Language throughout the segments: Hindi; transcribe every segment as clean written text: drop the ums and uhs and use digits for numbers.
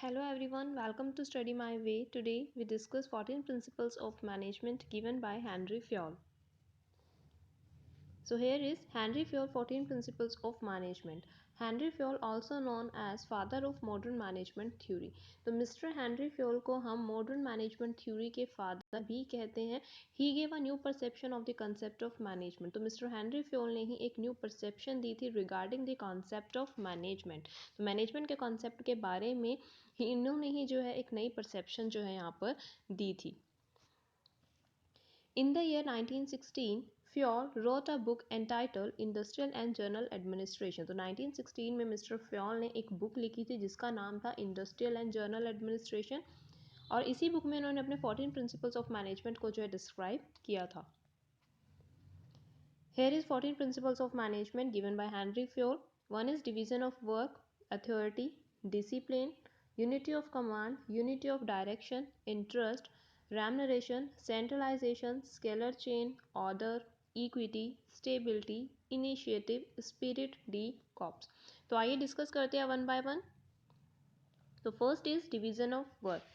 Hello everyone, welcome to Study My Way. Today we discuss 14 principles of management given by Henry Fayol. So here is Henry Fayol 14 principles of management. Henry Fayol also known as father of modern management theory. तो मिस्टर हेनरी फ्योल को हम मॉडर्न मैनेजमेंट थ्योरी के फादर भी कहते हैं. He gave a new perception of the concept of management. तो मिस्टर हेनरी फ्योल ने ही एक न्यू परसेप्शन दी थी regarding the concept of management. तो मैनेजमेंट के कॉन्सेप्ट के बारे में इन्होंने ही जो है एक नई परसेप्शन जो है यहाँ पर दी थी. In the year 1916, Fayol wrote a book entitled Industrial and Journal Administration. तो 1916 में मिस्टर फ्योल ने एक बुक लिखी थी जिसका नाम था इंडस्ट्रियल एंड जर्नल एडमिनिस्ट्रेशन, और इसी बुक में उन्होंने अपने 14 प्रिंसिपल्स ऑफ मैनेजमेंट को जो है डिस्क्राइब किया था. Here is 14 principles of management given by Henry Fayol. One is division of work, authority, discipline, unity of command, unity of direction, interest, remuneration, centralization, scalar chain, order, equity, stability, initiative, spirit, D, corps. तो आइए डिस्कस करते हैं वन बाय वन. तो first is division of work.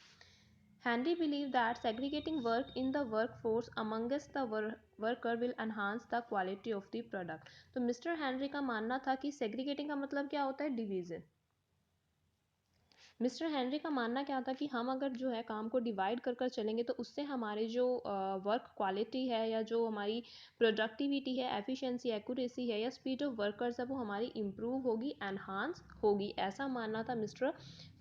Henry believed that segregating work in the workforce amongst the worker will enhance the quality of the product. तो मिस्टर हेनरी का मानना था कि सेग्रीगेटिंग का मतलब क्या होता है, डिवीजन. मिस्टर हेनरी का मानना क्या था कि हम अगर जो है काम को डिवाइड कर कर चलेंगे तो उससे हमारे जो वर्क क्वालिटी है या जो हमारी प्रोडक्टिविटी है, एफिशिएंसी, एक्यूरेसी है या स्पीड ऑफ वर्कर्स है वो हमारी इम्प्रूव होगी, एनहांस होगी. ऐसा मानना था मिस्टर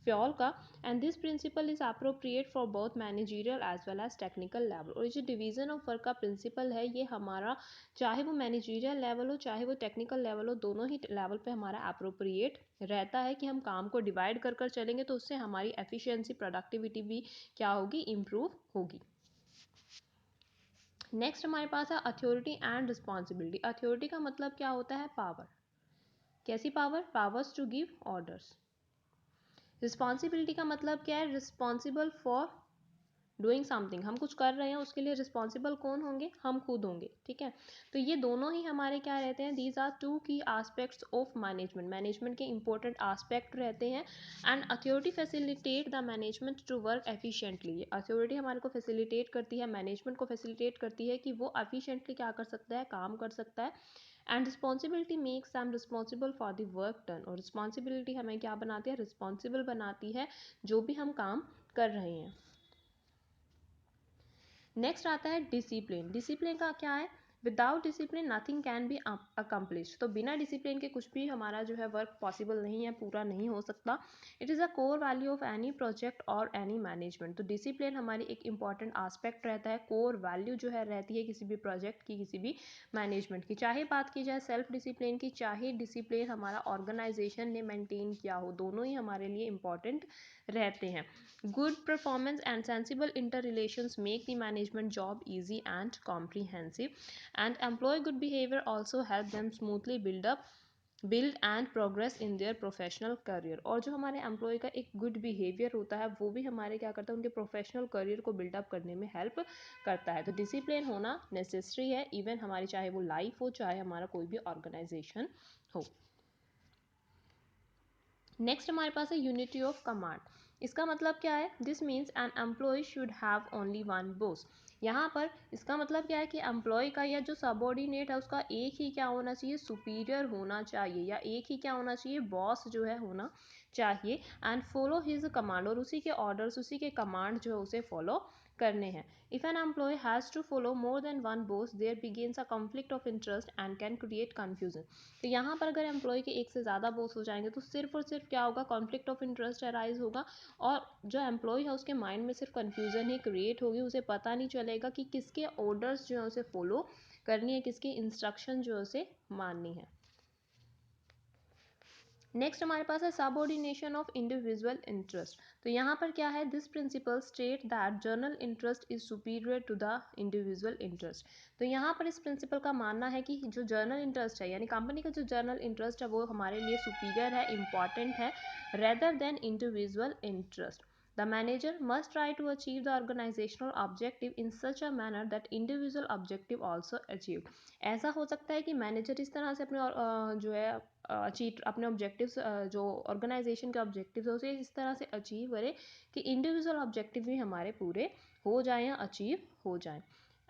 फ्योल का. And this principle is appropriate for both managerial as well as technical level. और ये जो डिवीजन ऑफ वर्क का प्रिंसिपल है ये हमारा चाहे वो मैनेजरियल लेवल हो चाहे वो टेक्निकल लेवल हो, दोनों ही लेवल पे हमारा अप्रोप्रिएट रहता है कि हम काम को डिवाइड कर कर चलेंगे तो उससे हमारी एफिशिएंसी, प्रोडक्टिविटी भी क्या होगी, इम्प्रूव होगी. नेक्स्ट हमारे पास है अथॉरिटी एंड रिस्पॉन्सिबिलिटी. अथॉरिटी का मतलब क्या होता है, पावर. कैसी power, powers to give orders. Responsibility का मतलब क्या है, रिस्पॉन्सिबल फॉर डूइंग समथिंग. हम कुछ कर रहे हैं उसके लिए रिस्पॉन्सिबल कौन होंगे, हम खुद होंगे. ठीक है, तो ये दोनों ही हमारे क्या रहते हैं, these are two key aspects of management. Management के इंपॉर्टेंट एस्पेक्ट रहते हैं. And authority facilitate the management to work efficiently. Authority हमारे को फैसिलिटेट करती है, मैनेजमेंट को फैसिलिटेट करती है कि वो एफिशिएंटली क्या कर सकता है, काम कर सकता है. And responsibility makes them responsible for the work done. और रिस्पॉन्सिबिलिटी हमें क्या बनाती है, रिस्पॉन्सिबल बनाती है जो भी हम काम कर रहे हैं. नेक्स्ट आता है डिसिप्लिन. डिसिप्लिन का क्या है, without discipline nothing can be accomplish. तो बिना डिसिप्लिन के कुछ भी हमारा जो है वर्क पॉसिबल नहीं है, पूरा नहीं हो सकता. It is a core value of any project और एनी मैनेजमेंट. तो डिसिप्लिन हमारी एक इंपॉर्टेंट आस्पेक्ट रहता है, कोर वैल्यू जो है रहती है किसी भी प्रोजेक्ट की, किसी भी मैनेजमेंट की. चाहे बात की जाए सेल्फ डिसिप्लिन की, चाहे डिसिप्लिन हमारा ऑर्गेनाइजेशन ने मेंटेन किया हो, दोनों ही हमारे लिए इंपॉर्टेंट रहते हैं. Good performance and sensible interrelations make the management job easy and comprehensive. And employee good behavior also help them smoothly build and progress in their professional career. और जो हमारे एम्प्लॉय का एक गुड बिहेवियर होता है वो भी हमारे क्या करता है, उनके प्रोफेशनल करियर को बिल्डअप करने में हेल्प करता है. तो डिसिप्लिन होना नेसेसरी है, इवन हमारी चाहे वो लाइफ हो चाहे हमारा कोई भी ऑर्गेनाइजेशन हो. नेक्स्ट हमारे पास है यूनिटी ऑफ कमांड. इसका मतलब क्या है, this means an employee should have only one boss. यहाँ पर इसका मतलब क्या है कि एम्प्लॉय का या जो सबऑर्डिनेट है उसका एक ही क्या होना चाहिए, सुपीरियर होना चाहिए, या एक ही क्या होना चाहिए, बॉस जो है होना चाहिए. एंड फॉलो हिज कमांड, और उसी के ऑर्डर्स, उसी के कमांड जो है उसे फॉलो करने हैं. If an employee has to follow more than one boss there begins a conflict of interest and can create confusion. तो यहाँ पर अगर एम्प्लॉय के एक से ज़्यादा बॉस हो जाएंगे तो सिर्फ और सिर्फ क्या होगा, कॉन्फ्लिक्ट ऑफ इंटरेस्ट अराइज होगा. और जो एम्प्लॉय है उसके माइंड में सिर्फ कन्फ्यूजन ही क्रिएट होगी, उसे पता नहीं चलेगा कि किसके ऑर्डर्स जो है उसे फॉलो करनी है, किसकी इंस्ट्रक्शन जो है उसे माननी है. नेक्स्ट हमारे पास है सबऑर्डिनेशन ऑफ इंडिविजुअल इंटरेस्ट. तो यहाँ पर क्या है, this principle state that general interest is superior to the individual interest. तो यहाँ पर इस प्रिंसिपल का मानना है कि जो जर्नल इंटरेस्ट है यानी कंपनी का जो जर्नल इंटरेस्ट है वो हमारे लिए सुपीरियर है, इंपॉर्टेंट है, rather than individual interest. The manager must try to achieve the organizational objective in such a manner that individual objective also achieved. ऐसा हो सकता है कि मैनेजर इस तरह से अपने जो है अचीव अपने ऑब्जेक्टिव्स जो ऑर्गेनाइजेशन के ऑब्जेक्टिव्स है उसे इस तरह से अचीव करे कि इंडिविजुअल ऑब्जेक्टिव भी हमारे पूरे हो जाएं या अचीव हो जाएं.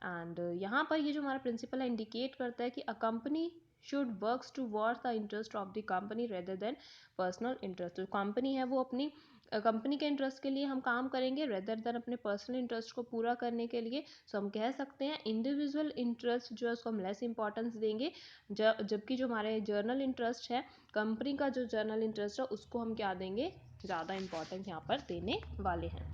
एंड यहाँ पर ये जो हमारा प्रिंसिपल है इंडिकेट करता है कि अ company should works towards the interest of the company rather than personal interest. जो कंपनी है वो अपनी कंपनी के इंटरेस्ट के लिए हम काम करेंगे रेदर देन अपने पर्सनल इंटरेस्ट को पूरा करने के लिए. सो हम कह सकते हैं इंडिविजुअल इंटरेस्ट जो है उसको हम लेस इंपॉर्टेंस देंगे, जबकि जो हमारे जर्नल इंटरेस्ट है, कंपनी का जो जर्नल इंटरेस्ट है उसको हम क्या देंगे, ज़्यादा इंपॉर्टेंस यहाँ पर देने वाले हैं.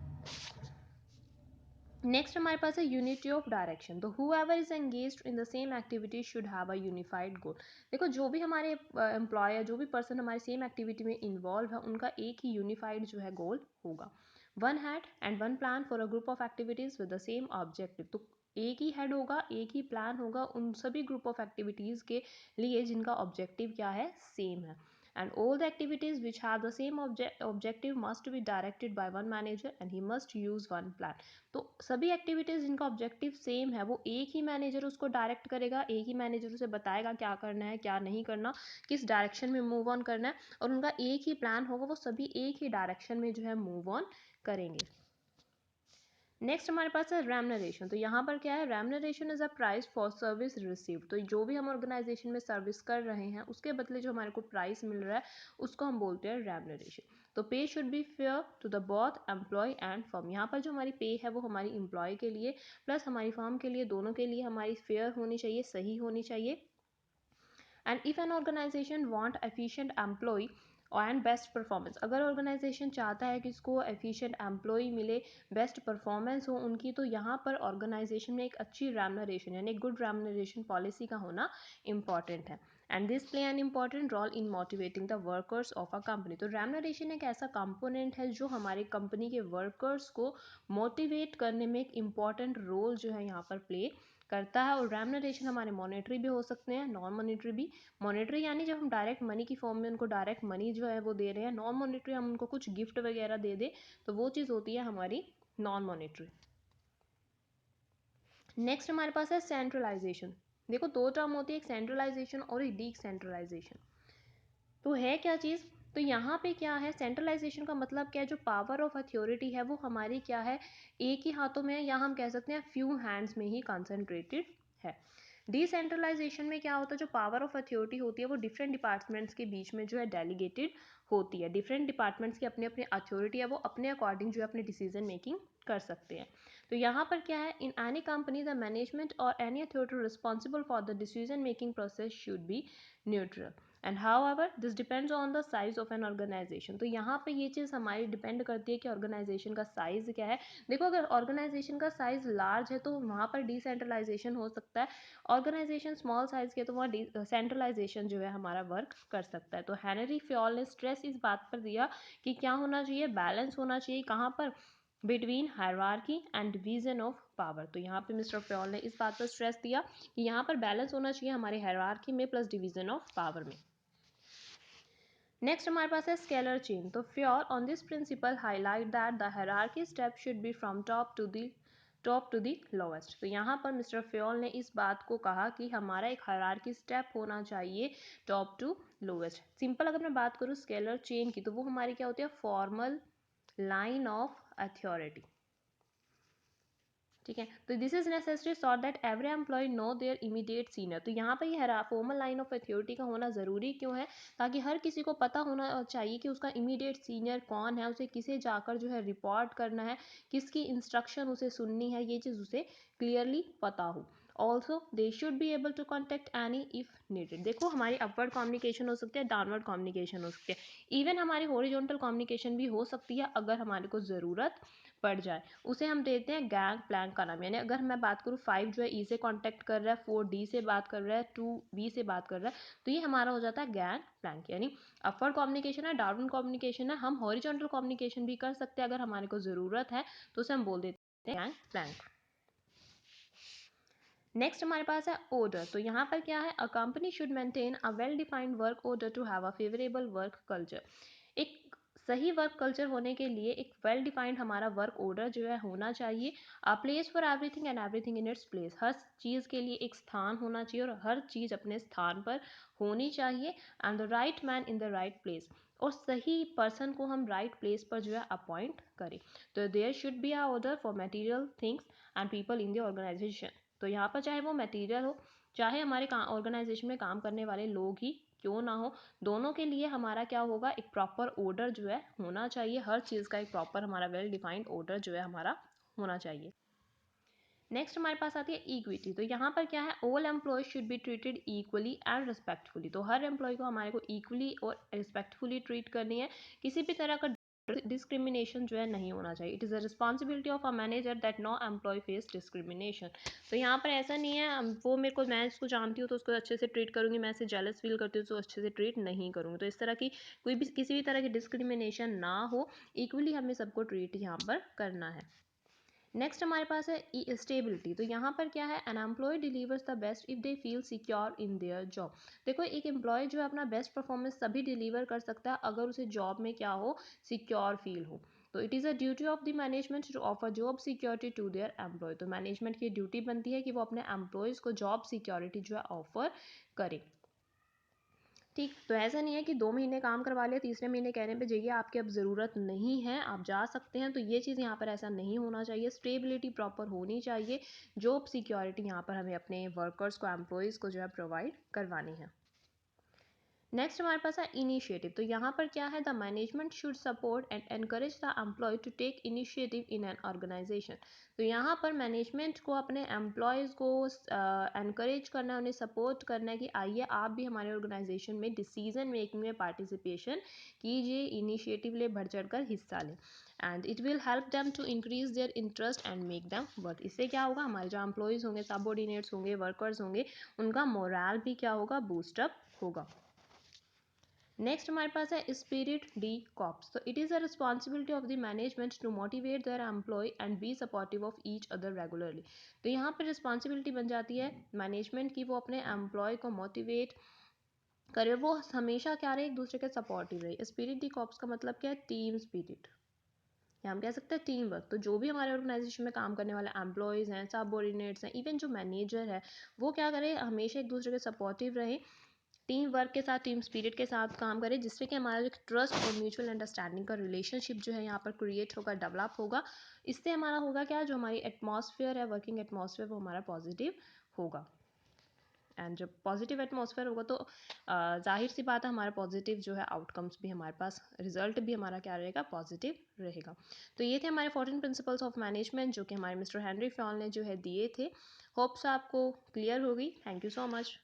नेक्स्ट हमारे पास है यूनिटी ऑफ डायरेक्शन. तो whoever is engaged in the same activity should have a unified goal. देखो जो भी हमारे एम्प्लॉय है, जो भी पर्सन हमारे सेम एक्टिविटी में इन्वॉल्व है, उनका एक ही यूनिफाइड जो है गोल होगा. One had and one plan for a group of activities with the same objective. तो एक ही हेड होगा, एक ही प्लान होगा उन सभी ग्रुप ऑफ एक्टिविटीज़ के लिए जिनका ऑब्जेक्टिव क्या है, सेम है. And all the activities which have the same objective must be directed by one manager and he must use one plan. तो सभी एक्टिविटीज़ जिनका ऑब्जेक्टिव सेम है वो एक ही मैनेजर उसको डायरेक्ट करेगा, एक ही मैनेजर उसे बताएगा क्या करना है क्या नहीं करना, किस डायरेक्शन में मूव ऑन करना है, और उनका एक ही प्लान होगा, वो सभी एक ही डायरेक्शन में जो है मूव ऑन करेंगे. नेक्स्ट हमारे पास है रेम्यूनरेशन. तो यहाँ पर क्या है, remuneration is a price for service received. तो जो भी हम ऑर्गेनाइजेशन में सर्विस कर रहे हैं उसके बदले जो हमारे को प्राइस मिल रहा है उसको हम बोलते हैं रेम्यूनरेशन. तो pay should be fair to the both employee and firm. यहाँ पर जो हमारी पे है वो हमारी एम्प्लॉय के लिए प्लस हमारी फर्म के लिए, दोनों के लिए हमारी फेयर होनी चाहिए, सही होनी चाहिए. And if an organisation want efficient employee and best performance, अगर ऑर्गेनाइजेशन चाहता है कि इसको एफिशिएंट एम्प्लॉय मिले, बेस्ट परफॉर्मेंस हो उनकी, तो यहाँ पर ऑर्गेनाइजेशन में एक अच्छी रेम्यूनरेशन यानी गुड रेम्यूनरेशन पॉलिसी का होना इंपॉर्टेंट है. And this play an important role in motivating the workers of a company. तो रेम्यूनरेशन एक ऐसा कंपोनेंट है जो हमारे कंपनी के वर्कर्स को मोटिवेट करने में एक इम्पॉर्टेंट रोल जो है यहाँ पर प्ले करता है. और रेम्यूनरेशन हमारे मॉनेटरी भी हो सकते हैं, नॉन मॉनेटरी भी. मॉनेटरी यानी जब हम डायरेक्ट मनी की फॉर्म में उनको डायरेक्ट मनी जो है वो दे रहे हैं. नॉन मॉनेटरी हम उनको कुछ गिफ्ट वगैरह दे दे तो वो चीज़ होती है हमारी नॉन मॉनेटरी. नेक्स्ट हमारे पास है सेंट्रलाइजेशन. देखो दो टर्म होती है, एक सेंट्रलाइजेशन और एक डीसेंट्रलाइजेशन. तो है क्या चीज़, तो यहाँ पे क्या है, सेंट्रलाइजेशन का मतलब क्या है, जो पावर ऑफ अथॉरिटी है वो हमारी क्या है, एक ही हाथों में है, या हम कह सकते हैं फ्यू हैंड्स में ही कंसंट्रेटेड है. डिसेंट्रलाइजेशन में क्या होता है, जो पावर ऑफ अथॉरिटी होती है वो डिफरेंट डिपार्टमेंट्स के बीच में जो है डेलीगेटेड होती है. डिफरेंट डिपार्टमेंट्स की अपनी अपनी अथॉरिटी है, वो अपने अकॉर्डिंग जो है अपनी डिसीजन मेकिंग कर सकते हैं. तो यहाँ पर क्या है, in any company the management और any authority responsible for the decision making process should be neutral. And however this depends on the size of an organisation. तो यहाँ पे ये चीज़ हमारी डिपेंड करती है कि ऑर्गेनाइजेशन का साइज़ क्या है. देखो अगर ऑर्गेनाइजेशन का साइज़ लार्ज है तो वहाँ पर डिसेंट्रलाइजेशन हो सकता है. ऑर्गेनाइजेशन स्मॉल साइज़ के तो वहाँ सेंट्रलाइजेशन जो है हमारा वर्क कर सकता है. तो हेनरी फ्योल ने स्ट्रेस इस बात पर दिया कि क्या होना चाहिए, बैलेंस होना चाहिए कहाँ पर, between hierarchy and division of power. तो यहाँ पे मिस्टर फ्योल ने इस बात पर स्ट्रेस दिया कि यहाँ पर बैलेंस होना चाहिए हमारे हायरार्की में प्लस डिवीजन ऑफ पावर में. नेक्स्ट हमारे पास है स्केलर चेन. तो Fayol on this principle highlight that the hierarchy step should be from top to the lowest. तो यहाँ पर मिस्टर फ्योल ने इस बात को कहा कि हमारा एक हायरार्की स्टेप होना चाहिए टॉप टू लोवेस्ट. सिंपल अगर मैं बात करूँ स्केलर चेन की, तो वो हमारी क्या होती है, फॉर्मल लाइन ऑफ अथॉरिटी. ठीक है, तो this is necessary so that every employee know their immediate senior. तो यहाँ पर ये फॉर्मल लाइन ऑफ अथॉरिटी का होना ज़रूरी क्यों है, ताकि हर किसी को पता होना चाहिए कि उसका इमीडिएट सीनियर कौन है, उसे किसे जाकर जो है रिपोर्ट करना है, किसकी इंस्ट्रक्शन उसे सुननी है, ये चीज़ उसे क्लियरली पता हो. Also they should be able to contact any if needed. देखो हमारी अपवर्ड कम्युनिकेशन हो सकती है, डाउनवर्ड कम्युनिकेशन हो सकती है, इवन हमारी हॉरिजॉन्टल कम्युनिकेशन भी हो सकती है अगर हमारे को ज़रूरत पड़ जाए. उसे हम देते हैं गैंग प्लैंक का नाम. यानी अगर मैं बात करूँ 5 जो है ई से कांटेक्ट कर रहा है, 4 डी से बात कर रहा है, 2 बी से बात कर रहा है, तो ये हमारा हो जाता है गैंग प्लैंक. यानी अपवर्ड कम्युनिकेशन है, डाउनवर्ड कम्युनिकेशन है. हम हॉरिजॉन्टल कम्युनिकेशन भी कर सकते हैं अगर हमारे को ज़रूरत है, तो उसे हम बोल देते हैं गैंग प्लैंक. नेक्स्ट हमारे पास है ऑर्डर. तो यहाँ पर क्या है, a company should maintain a well defined work order to have a favourable work culture. एक सही वर्क कल्चर होने के लिए एक वेल डिफाइंड हमारा वर्क ऑर्डर जो है होना चाहिए। A place for everything and everything in its place, हर चीज़ के लिए एक स्थान होना चाहिए और हर चीज़ अपने स्थान पर होनी चाहिए। And the right man in the right place, और सही पर्सन को हम राइट प्लेस पर जो है अपॉइंट करें। तो there should be a order for material things and people in the organisation. तो यहाँ पर चाहे वो मटेरियल हो, चाहे हमारे ऑर्गेनाइजेशन में काम करने वाले लोग ही क्यों ना हो, दोनों के लिए हमारा क्या होगा, एक प्रॉपर ऑर्डर जो है होना चाहिए। हर चीज़ का एक प्रॉपर हमारा वेल डिफाइंड ऑर्डर जो है हमारा होना चाहिए। नेक्स्ट हमारे पास आती है इक्विटी। तो यहाँ पर क्या है, all employees should be treated equally and respectfully. तो हर एम्प्लॉय को हमारे को इक्वली और रिस्पेक्टफुली ट्रीट करनी है, किसी भी तरह का डिस्क्रिमिनेशन जो है नहीं होना चाहिए। It is a responsibility of a manager that no employee face discrimination. तो यहाँ पर ऐसा नहीं है वो मेरे को, मैं इसको जानती हूँ तो उसको अच्छे से ट्रीट करूँगी, मैं इसे जेलस फील करती हूँ तो अच्छे से ट्रीट नहीं करूँगी। तो इस तरह की कोई भी किसी भी तरह की डिस्क्रिमिनेशन ना हो, इक्वली हमें सबको ट्रीट यहाँ पर करना है। नेक्स्ट हमारे पास है स्टेबिलिटी। तो यहाँ पर क्या है, an employee delivers the best if they feel secure in their job. देखो एक एम्प्लॉय जो है अपना बेस्ट परफॉर्मेंस तभी डिलीवर कर सकता है अगर उसे जॉब में क्या हो, सिक्योर फील हो। तो it is a duty of the management to offer job security to their employee. तो मैनेजमेंट की ड्यूटी बनती है कि वो अपने एम्प्लॉयज़ को जॉब सिक्योरिटी जो है ऑफर करे। ठीक, तो ऐसा नहीं है कि 2 महीने काम करवा लिया, तीसरे महीने कहने पे जाइए आपकी अब ज़रूरत नहीं है, आप जा सकते हैं। तो ये चीज़ यहाँ पर ऐसा नहीं होना चाहिए, स्टेबिलिटी प्रॉपर होनी चाहिए, जॉब सिक्योरिटी यहाँ पर हमें अपने वर्कर्स को, एम्प्लॉयज़ को जो है प्रोवाइड करवानी है। नेक्स्ट हमारे पास है इनिशिएटिव। तो यहाँ पर क्या है, the management should support and encourage the employee to take initiative in an organisation. तो यहाँ पर मैनेजमेंट को अपने एम्प्लॉयज़ को एनकरेज करना है, उन्हें सपोर्ट करना है कि आइए आप भी हमारे ऑर्गेनाइजेशन में डिसीजन मेकिंग में पार्टिसिपेशन कीजिए, इनिशिएटिव ले, बढ़ चढ़ कर हिस्सा लें। And it will help them to increase their interest and make them work. इससे क्या होगा, हमारे जो एम्प्लॉयज़ होंगे, सबऑर्डिनेट्स होंगे, वर्कर्स होंगे, उनका मोरल भी क्या होगा, बूस्टअप होगा। नेक्स्ट हमारे पास है स्पिरिट डी कॉप्स। तो it is a responsibility of the management to motivate their employee and be supportive of each other regularly. तो यहाँ पर रिस्पॉन्सिबिलिटी बन जाती है मैनेजमेंट की, वो अपने एम्प्लॉय को मोटिवेट करे, वो हमेशा क्या रहे, एक दूसरे के सपोर्टिव रहे। स्पिरिट डी कॉप्स का मतलब क्या है, टीम स्पिरिट, या हम कह सकते हैं टीम वर्क। तो जो भी हमारे ऑर्गेनाइजेशन में काम करने वाले एम्प्लॉयज़ हैं, सबऑर्डिनेट्स हैं, इवन जो मैनेजर है, वो क्या करे, हमेशा एक दूसरे के सपोर्टिव रहे, टीम वर्क के साथ, टीम स्पिरिट के साथ काम करें, जिससे कि हमारा जो ट्रस्ट और म्यूचुअल अंडरस्टैंडिंग का रिलेशनशिप जो है यहाँ पर क्रिएट होगा, डेवलप होगा। इससे हमारा होगा क्या, जो हमारी एटमॉस्फेयर है, वर्किंग एटमॉस्फेयर, वो हमारा पॉजिटिव होगा। एंड जब पॉजिटिव एटमॉस्फेयर होगा तो जाहिर सी बात है हमारा पॉजिटिव जो है आउटकम्स भी हमारे पास, रिजल्ट भी हमारा क्या रहेगा, पॉजिटिव रहेगा। तो ये थे हमारे 14 प्रिंसिपल्स ऑफ मैनेजमेंट जो कि हमारे मिस्टर हेनरी फॉल ने जो है दिए थे। होप्स आपको क्लियर होगी। Thank you so much.